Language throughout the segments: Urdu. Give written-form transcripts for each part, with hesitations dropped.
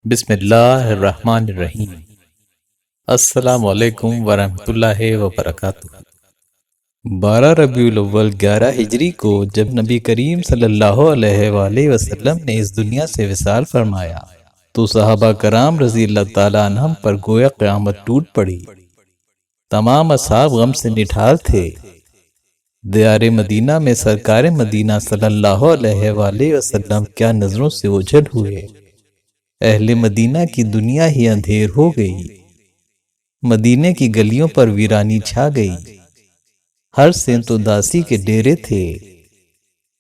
بسم اللہ الرحمن الرحیم۔ السلام علیکم ورحمۃ اللہ وبرکاتہ۔ 12 ربیع الاول 11 ہجری کو جب نبی کریم صلی اللہ علیہ وآلہ وسلم نے اس دنیا سے وصال فرمایا تو صحابہ کرام رضی اللہ تعالیٰ عنہم پر گویا قیامت ٹوٹ پڑی۔ تمام اصحاب غم سے نٹھار تھے۔ دیار مدینہ میں سرکار مدینہ صلی اللہ علیہ وآلہ وسلم کیا نظروں سے اوجھل ہوئے۔ اہل مدینہ کی دنیا ہی اندھیر ہو گئی۔ مدینہ کی گلیوں پر ویرانی چھا گئی۔ ہر سمت اداسی کے ڈیرے تھے۔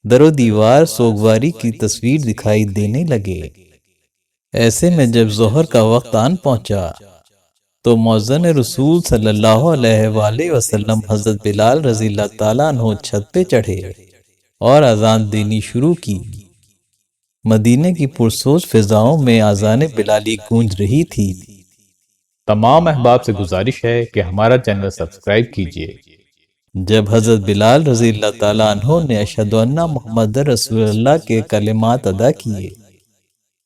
در و دیوار سوگواری کی تصویر دکھائی دینے لگے۔ ایسے میں جب ظہر کا وقت آن پہنچا تو مؤذن رسول صلی اللہ علیہ وآلہ وسلم حضرت بلال رضی اللہ تعالیٰ عنہ چھت پہ چڑھے اور اذان دینی شروع کی۔ مدینہ کی پرسوز فضاؤں میں اذان بلالی گونج رہی تھی۔ تمام احباب سے گزارش ہے کہ ہمارا چینل سبسکرائب کیجیے۔ جب حضرت بلال رضی اللہ تعالیٰ عنہ نے اشہد ان محمد رسول اللہ کے کلمات ادا کیے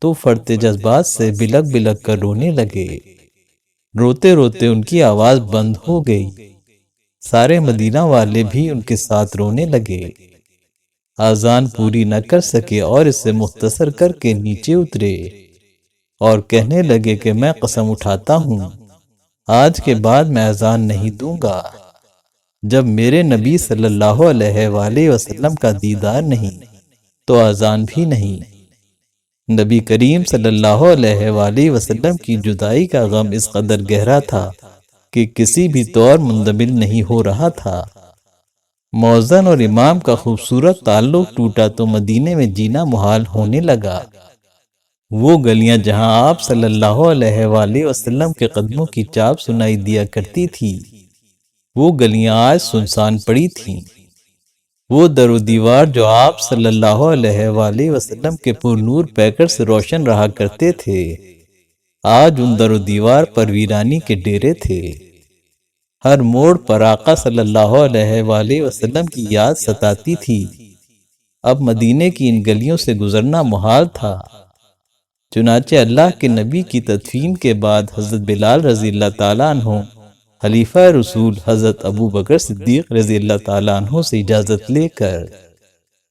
تو فرتے جذبات سے بلک بلک کر رونے لگے۔ روتے روتے ان کی آواز بند ہو گئی۔ سارے مدینہ والے بھی ان کے ساتھ رونے لگے۔ اذان پوری نہ کر سکے اور اسے مختصر کر کے نیچے اترے اور کہنے لگے کہ میں قسم اٹھاتا ہوں آج کے بعد میں اذان نہیں دوں گا جب میرے نبی صلی اللہ علیہ وآلہ وسلم کا دیدار نہیں تو اذان بھی نہیں۔ نبی کریم صلی اللہ علیہ وآلہ وسلم کی جدائی کا غم اس قدر گہرا تھا کہ کسی بھی طور منجمد نہیں ہو رہا تھا۔ مؤذن اور امام کا خوبصورت تعلق ٹوٹا تو مدینے میں جینا محال ہونے لگا۔ وہ گلیاں جہاں آپ صلی اللہ علیہ وآلہ وسلم کے قدموں کی چاپ سنائی دیا کرتی تھی وہ گلیاں آج سنسان پڑی تھیں۔ وہ در و دیوار جو آپ صلی اللہ علیہ وآلہ وسلم کے پر نور پیکر سے روشن رہا کرتے تھے آج ان در و دیوار پر ویرانی کے ڈیرے تھے۔ ہر موڑ پر آقا صلی اللہ علیہ وآلہ وسلم کی یاد ستاتی تھی۔ اب مدینے کی ان گلیوں سے گزرنا محال تھا۔ چنانچہ اللہ کے نبی کی تدفین کے بعد حضرت بلال رضی اللہ تعالیٰ عنہ خلیفہ رسول حضرت ابو بکر صدیق رضی اللہ تعالیٰ عنہ سے اجازت لے کر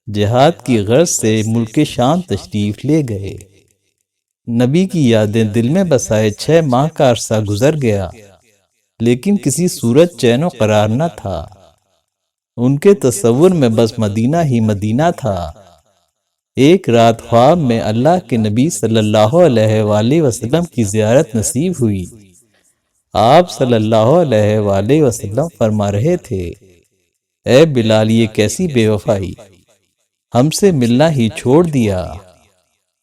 جہاد کی غرض سے ملک شام تشریف لے گئے۔ نبی کی یادیں دل میں بسائے 6 ماہ کا عرصہ گزر گیا لیکن کسی صورت چین و قرار نہ تھا۔ ان کے تصور میں بس مدینہ ہی مدینہ تھا۔ ایک رات خواب میں اللہ کے نبی صلی اللہ علیہ وآلہ وسلم کی زیارت نصیب ہوئی۔ آپ صلی اللہ علیہ وآلہ وسلم فرما رہے تھے اے بلال یہ کیسی بے وفائی، ہم سے ملنا ہی چھوڑ دیا،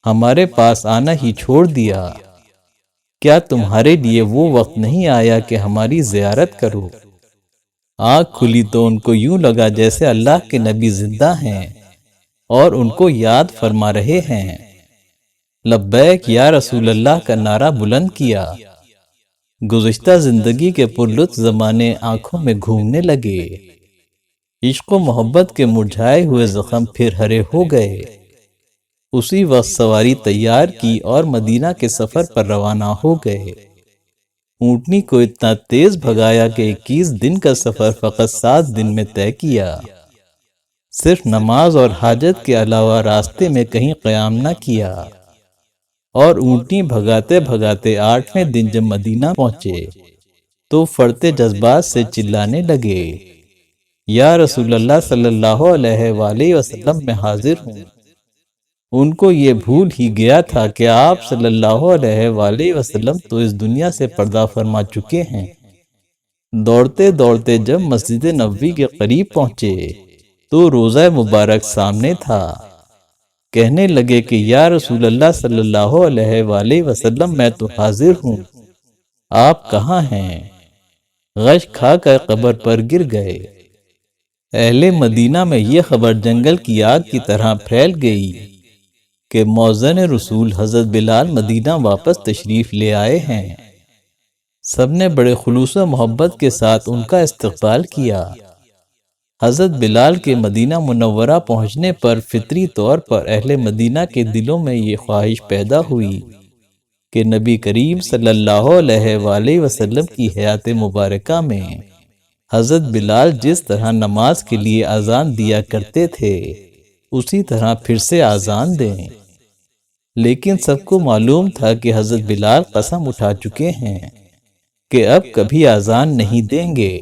ہمارے پاس آنا ہی چھوڑ دیا، کیا تمہارے لیے وہ وقت نہیں آیا کہ ہماری زیارت کرو؟ آنکھ کھلی تو ان کو یوں لگا جیسے اللہ کے نبی زندہ ہیں اور ان کو یاد فرما رہے ہیں۔ لبیک یا رسول اللہ کا نعرہ بلند کیا۔ گزشتہ زندگی کے پرلطف زمانے آنکھوں میں گھومنے لگے۔ عشق و محبت کے مرجھائے ہوئے زخم پھر ہرے ہو گئے۔ اسی وقت سواری تیار کی اور مدینہ کے سفر پر روانہ ہو گئے۔ اونٹنی کو اتنا تیز بھگایا کہ 21 دن کا سفر فقط 7 دن میں طے کیا۔ صرف نماز اور حاجت کے علاوہ راستے میں کہیں قیام نہ کیا، اور اونٹنی بھگاتے بھگاتے 8ویں دن جب مدینہ پہنچے تو فرتے جذبات سے چلانے لگے یا رسول اللہ صلی اللہ علیہ وآلہ وسلم میں حاضر ہوں۔ ان کو یہ بھول ہی گیا تھا کہ آپ صلی اللہ علیہ وآلہ وسلم تو اس دنیا سے پردہ فرما چکے ہیں۔ دوڑتے دوڑتے جب مسجد نبوی کے قریب پہنچے تو روضہ مبارک سامنے تھا۔ کہنے لگے کہ یا رسول اللہ صلی اللہ علیہ وآلہ وسلم میں تو حاضر ہوں، آپ کہاں ہیں؟ غش کھا کر قبر پر گر گئے۔ اہل مدینہ میں یہ خبر جنگل کی آگ کی طرح پھیل گئی کہ مؤذن رسول حضرت بلال مدینہ واپس تشریف لے آئے ہیں۔ سب نے بڑے خلوص و محبت کے ساتھ ان کا استقبال کیا۔ حضرت بلال کے مدینہ منورہ پہنچنے پر فطری طور پر اہل مدینہ کے دلوں میں یہ خواہش پیدا ہوئی کہ نبی کریم صلی اللہ علیہ وآلہ وسلم کی حیات مبارکہ میں حضرت بلال جس طرح نماز کے لیے اذان دیا کرتے تھے اسی طرح پھر سے اذان دیں۔ لیکن سب کو معلوم تھا کہ حضرت بلال قسم اٹھا چکے ہیں کہ اب کبھی اذان نہیں دیں گے۔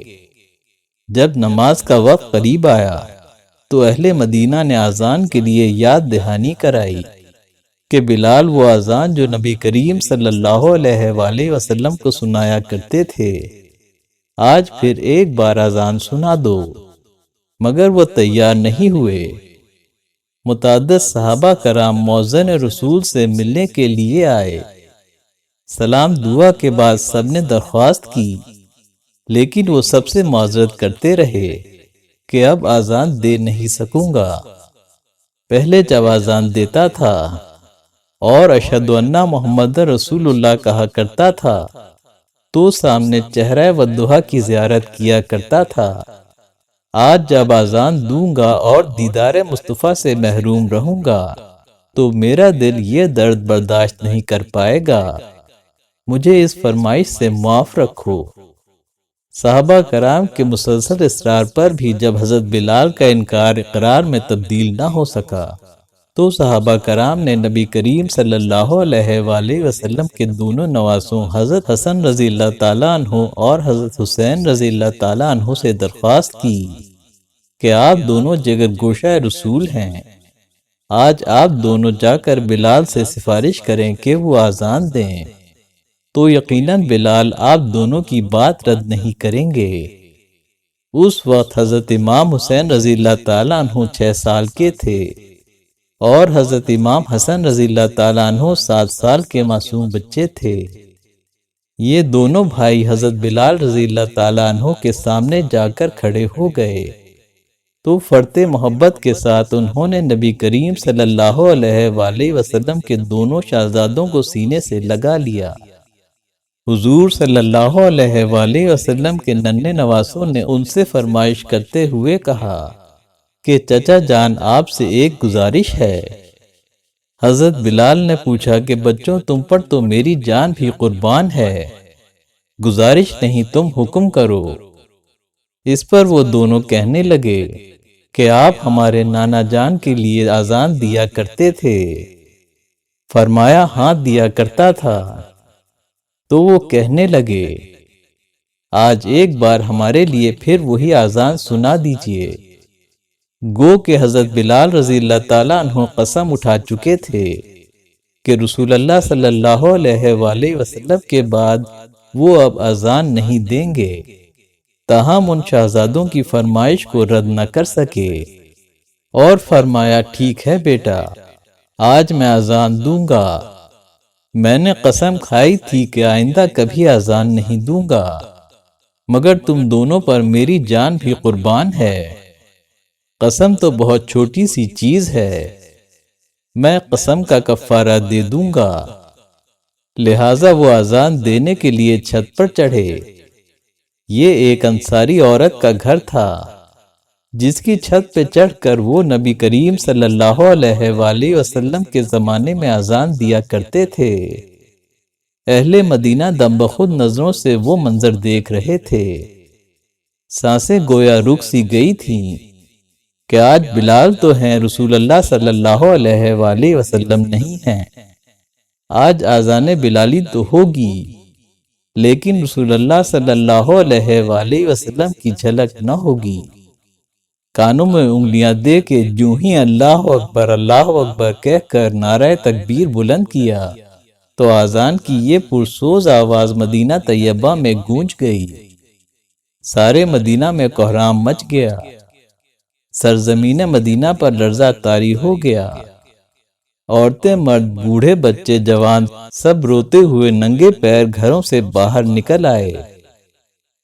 جب نماز کا وقت قریب آیا تو اہل مدینہ نے اذان کے لیے یاد دہانی کرائی کہ بلال وہ اذان جو نبی کریم صلی اللہ علیہ وآلہ وسلم کو سنایا کرتے تھے آج پھر ایک بار اذان سنا دو، مگر وہ تیار نہیں ہوئے۔ متعدد صحابہ کرام مؤذن رسول سے ملنے کے لیے آئے۔ سلام دعا کے بعد سب نے درخواست کی، لیکن وہ سب سے معذرت کرتے رہے کہ اب اذان دے نہیں سکوں گا۔ پہلے جب اذان دیتا تھا اور اشہد ان محمد رسول اللہ کہا کرتا تھا تو سامنے چہرہ ودہا کی زیارت کیا کرتا تھا۔ آج جب اذان دوں گا اور دیدار مصطفیٰ سے محروم رہوں گا تو میرا دل یہ درد برداشت نہیں کر پائے گا، مجھے اس فرمائش سے معاف رکھو۔ صحابہ کرام کے مسلسل اصرار پر بھی جب حضرت بلال کا انکار اقرار میں تبدیل نہ ہو سکا تو صحابہ کرام نے نبی کریم صلی اللہ علیہ وآلہ وسلم کے دونوں نواسوں حضرت حسن رضی اللہ تعالیٰ عنہ اور حضرت حسین رضی اللہ تعالیٰ عنہ سے درخواست کی کہ آپ دونوں جگر گوشہ رسول ہیں، آج آپ دونوں جا کر بلال سے سفارش کریں کہ وہ اذان دیں، تو یقیناً بلال آپ دونوں کی بات رد نہیں کریں گے۔ اس وقت حضرت امام حسین رضی اللہ تعالیٰ عنہ 6 سال کے تھے اور حضرت امام حسن رضی اللہ تعالیٰ عنہ 7 سال کے معصوم بچے تھے۔ یہ دونوں بھائی حضرت بلال رضی اللہ تعالیٰ عنہ کے سامنے جا کر کھڑے ہو گئے تو فرط محبت کے ساتھ انہوں نے نبی کریم صلی اللہ علیہ وآلہ وسلم کے دونوں شہزادوں کو سینے سے لگا لیا۔ حضور صلی اللہ علیہ وآلہ وسلم کے ننھے نواسوں نے ان سے فرمائش کرتے ہوئے کہا کہ چچا جان آپ سے ایک گزارش ہے۔ حضرت بلال نے پوچھا کہ بچوں تم پر تو میری جان بھی قربان ہے، گزارش نہیں تم حکم کرو۔ اس پر وہ دونوں کہنے لگے کہ آپ ہمارے نانا جان کے لیے اذان دیا کرتے تھے۔ فرمایا ہاں دیا کرتا تھا۔ تو وہ کہنے لگے آج ایک بار ہمارے لیے پھر وہی اذان سنا دیجئے۔ گو کہ حضرت بلال رضی اللہ تعالیٰ عنہ قسم اٹھا چکے تھے کہ رسول اللہ صلی اللہ علیہ وآلہ وسلم کے بعد وہ اب اذان نہیں دیں گے، تاہم ان شہزادوں کی فرمائش کو رد نہ کر سکے اور فرمایا ٹھیک ہے بیٹا، آج میں اذان دوں گا۔ میں نے قسم کھائی تھی کہ آئندہ کبھی اذان نہیں دوں گا، مگر تم دونوں پر میری جان بھی قربان ہے۔ قسم تو بہت چھوٹی سی چیز ہے، میں قسم کا کفارہ دے دوں گا۔ لہٰذا وہ اذان دینے کے لیے چھت پر چڑھے۔ یہ ایک انصاری عورت کا گھر تھا جس کی چھت پہ چڑھ کر وہ نبی کریم صلی اللہ علیہ وآلہ وسلم کے زمانے میں اذان دیا کرتے تھے۔ اہل مدینہ دم بخود نظروں سے وہ منظر دیکھ رہے تھے۔ سانسیں گویا رک سی گئی تھیں کہ آج بلال تو ہیں، رسول اللہ صلی اللہ علیہ وآلہ وسلم نہیں ہیں۔ آج اذان بلالی تو ہوگی لیکن رسول اللہ صلی اللہ علیہ وآلہ وسلم کی جھلک نہ ہوگی۔ کانوں میں انگلیاں دے کے جو ہی اللہ اکبر کہہ کر نعرہ تکبیر بلند کیا تو اذان کی یہ پرسوز آواز مدینہ طیبہ میں گونج گئی۔ سارے مدینہ میں کوہرام مچ گیا، سرزمین مدینہ پر لرزہ طاری ہو گیا۔ عورتیں، مرد، بوڑھے، بچے، جوان سب روتے ہوئے ننگے پیر گھروں سے باہر نکل آئے۔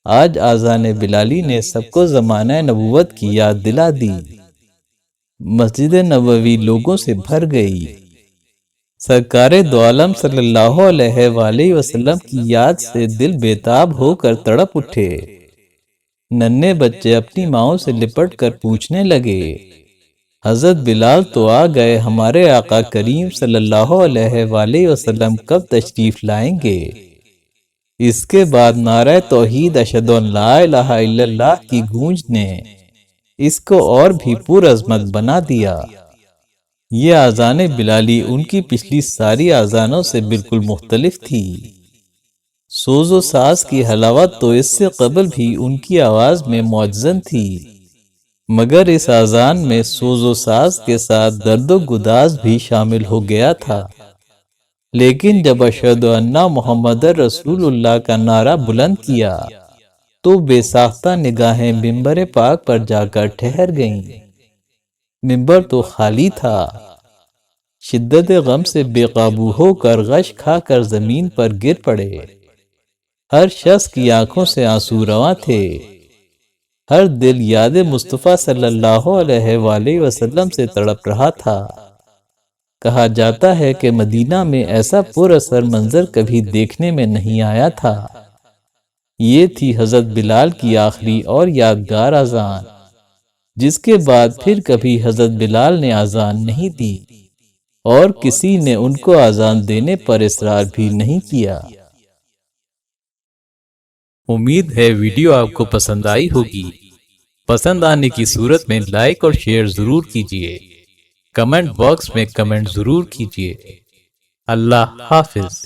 آج اذان بلالی نے سب کو زمانہ نبوت کی یاد دلا دی۔ مسجد نبوی لوگوں سے بھر گئی۔ سرکار دو عالم صلی اللہ علیہ وآلہ وسلم کی یاد سے دل بیتاب ہو کر تڑپ اٹھے۔ ننھے بچے اپنی ماؤں سے لپٹ کر پوچھنے لگے حضرت بلال تو آ گئے، ہمارے آقا کریم صلی اللہ علیہ وآلہ وسلم کب تشریف لائیں گے؟ اس کے بعد نعرہ توحید اشہد ان لا الہ الا اللہ کی گونج نے اس کو اور بھی پر عظمت بنا دیا۔ یہ آذان بلالی ان کی پچھلی ساری آذانوں سے بالکل مختلف تھی۔ سوز و ساز کی حلاوت تو اس سے قبل بھی ان کی آواز میں معجزن تھی، مگر اس آذان میں سوز و ساز کے ساتھ درد و گداز بھی شامل ہو گیا تھا۔ لیکن جب اشہد ان محمد رسول اللہ کا نعرہ بلند کیا تو بے ساختہ نگاہیں ممبر پاک پر جا کر ٹھہر گئیں۔ ممبر تو خالی تھا۔ شدت غم سے بے قابو ہو کر غش کھا کر زمین پر گر پڑے۔ ہر شخص کی آنکھوں سے آنسو رواں تھے۔ ہر دل یاد مصطفیٰ صلی اللہ علیہ وآلہ وسلم سے تڑپ رہا تھا۔ کہا جاتا ہے کہ مدینہ میں ایسا پر اثر منظر کبھی دیکھنے میں نہیں آیا تھا۔ یہ تھی حضرت بلال کی آخری اور یادگار اذان، جس کے بعد پھر کبھی حضرت بلال نے اذان نہیں دی اور کسی نے ان کو اذان دینے پر اصرار بھی نہیں کیا۔ امید ہے ویڈیو آپ کو پسند آئی ہوگی۔ پسند آنے کی صورت میں لائک اور شیئر ضرور کیجیے۔ کمنٹ باکس میں کمنٹ ضرور کیجیے۔ اللہ حافظ۔